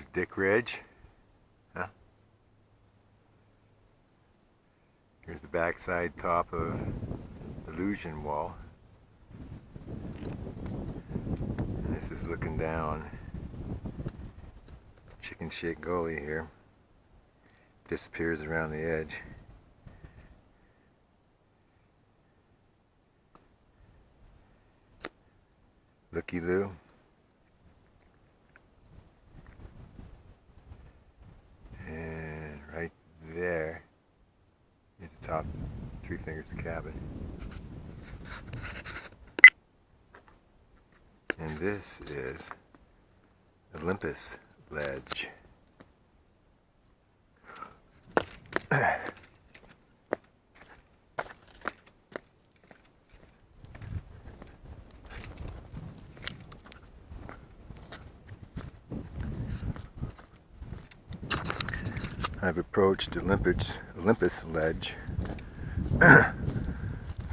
There's Dick Ridge. Huh? Here's the backside top of Illusion Wall. And this is looking down Chicken Shit Gully here. Disappears around the edge. Looky Loo. And right there is the top Three Fingers Cabin. And this is Olympus Ledge. I've approached Olympus Ledge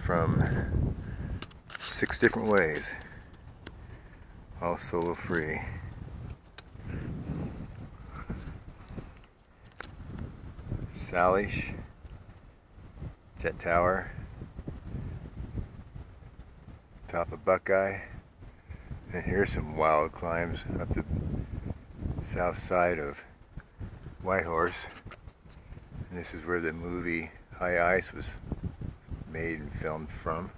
from 6 different ways, all solo free. Salish, Jet Tower, top of Buckeye, and here's some wild climbs up the south side of Whitehorse. And this is where the movie High Ice was made and filmed from.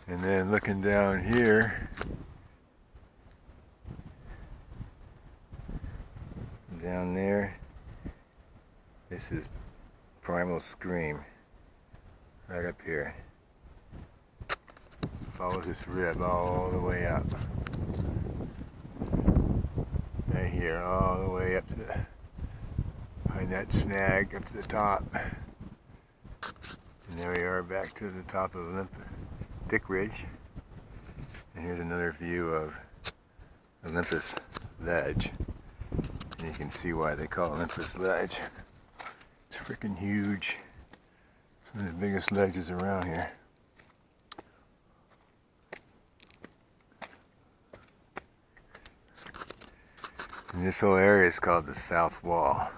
And then looking down here, down there, this is Primal Scream, right up here. Follows this rib all the way up. Right here, all the way up to the, behind that snag, up to the top. And there we are back to the top of Dick Ridge. And here's another view of Olympus Ledge. And you can see why they call it Olympus Ledge. It's freaking huge. It's one of the biggest ledges around here. And this whole area is called the South Wall.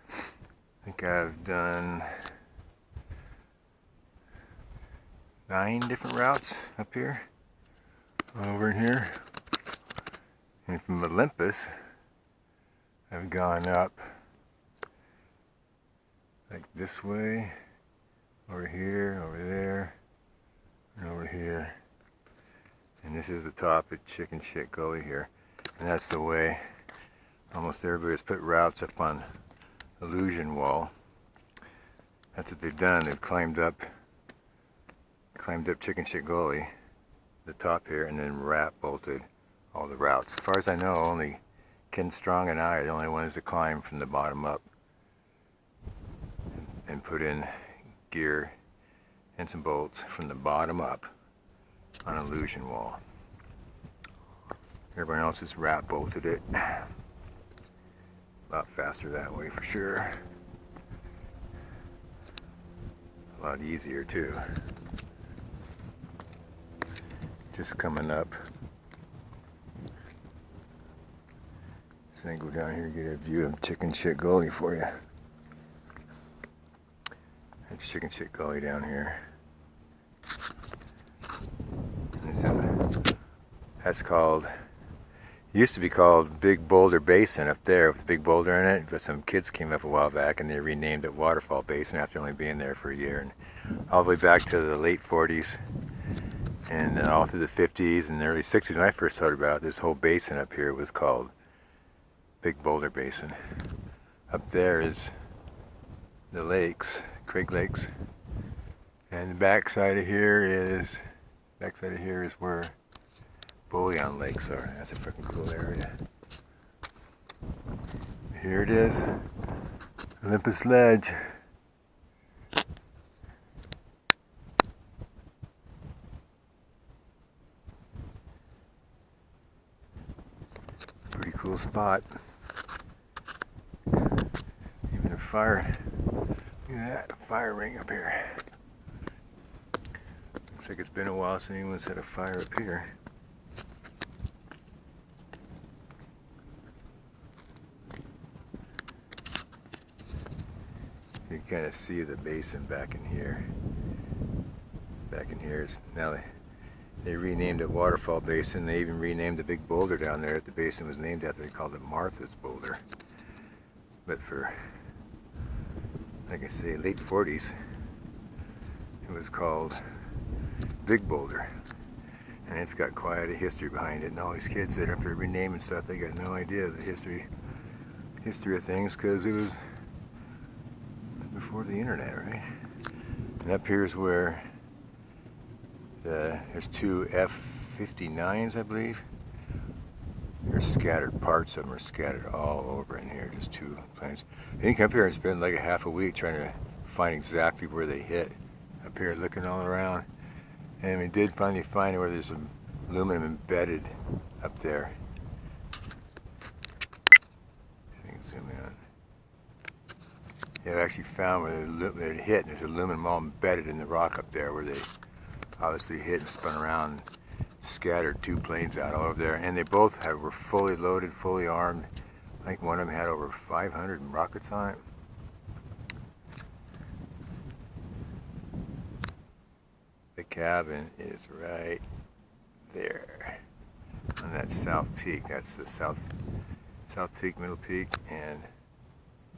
I think I've done 9 different routes up here, over in here. And from Olympus, I've gone up like this way, over here, over there, and over here. And this is the top of Chicken Shit Gully here. And that's the way almost everybody's put routes up on Illusion Wall. That's what they've done. They've climbed up Chicken Shit Gully, the top here, and then wrap bolted all the routes. As far as I know, only Ken Strong and I are the only ones to climb from the bottom up and put in gear and some bolts from the bottom up on Illusion Wall. Everyone else has wrap bolted it. A lot faster that way for sure. A lot easier too. Just coming up. So I'm gonna go down here and get a view of Chicken Shit Gully for you. That's Chicken Shit Gully down here. And this is that's called, used to be called Big Boulder Basin up there with a big boulder in it, but some kids came up a while back and they renamed it Waterfall Basin after only being there for a year. And all the way back to the late 40s and then all through the 50s and the early 60s, when I first heard about it, this whole basin up here was called Big Boulder Basin. Up there is the lakes, Craig Lakes, and the backside of here is where Bullion Lakes are. That's a freaking cool area. Here it is, Olympus Ledge. Pretty cool spot. Even a fire, look at that, a fire ring up here. Looks like it's been a while since anyone's had a fire up here. kind of see the basin back in here. Back in here is now they renamed it Waterfall Basin. They even renamed the big boulder down there that the basin was named after. They called it Martha's Boulder. But for, like I say, late 40s, it was called Big Boulder. And it's got quite a history behind it. And all these kids that are up there renaming stuff, they got no idea of the history of things, because it was before the internet, right? And up here is where there's two F-59s, I believe. They're scattered, parts of them are scattered all over in here, just two planes. And you come up here and spend like a half a week trying to find exactly where they hit. Up here looking all around. And we did finally find where there's some aluminum embedded up there. So you can zoom in. Yeah, I actually found where they hit, and there's aluminum all embedded in the rock up there where they obviously hit and spun around, scattered two planes out all over there. And they both were fully loaded, fully armed. I think one of them had over 500 rockets on it. The cabin is right there on that south peak. That's the south peak, middle peak, and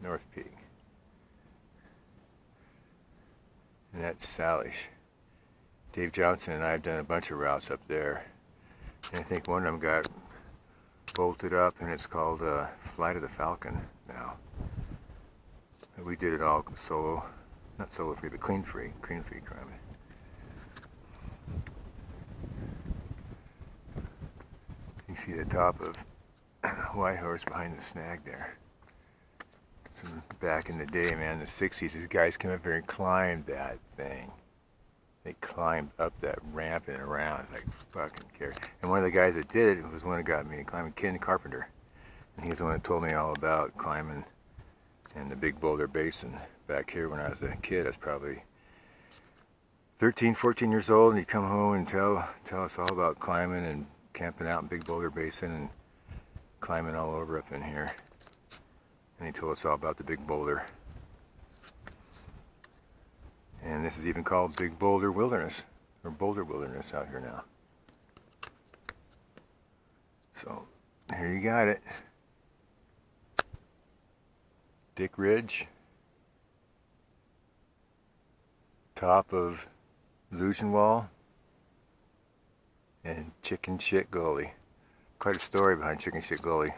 north peak. And that's Salish. Dave Johnson and I have done a bunch of routes up there. And I think one of them got bolted up, and it's called Flight of the Falcon now. And we did it all solo. Not solo free, but clean free climbing. You see the top of White Horse behind the snag there. So back in the day, man, the 60s, these guys came up here and climbed that thing. They climbed up that ramp and around. It's like, fucking care. And one of the guys that did it was one that got me climbing, Ken Carpenter. And he's the one that told me all about climbing in the Big Boulder Basin back here when I was a kid. I was probably 13, 14 years old, and he'd come home and tell us all about climbing and camping out in Big Boulder Basin and climbing all over up in here. And he told us all about the Big Boulder. And this is even called Big Boulder Wilderness, or Boulder Wilderness out here now. So, here you got it. Dick Ridge. Top of S.C.Wall. And Chicken Shit Gully. Quite a story behind Chicken Shit Gully.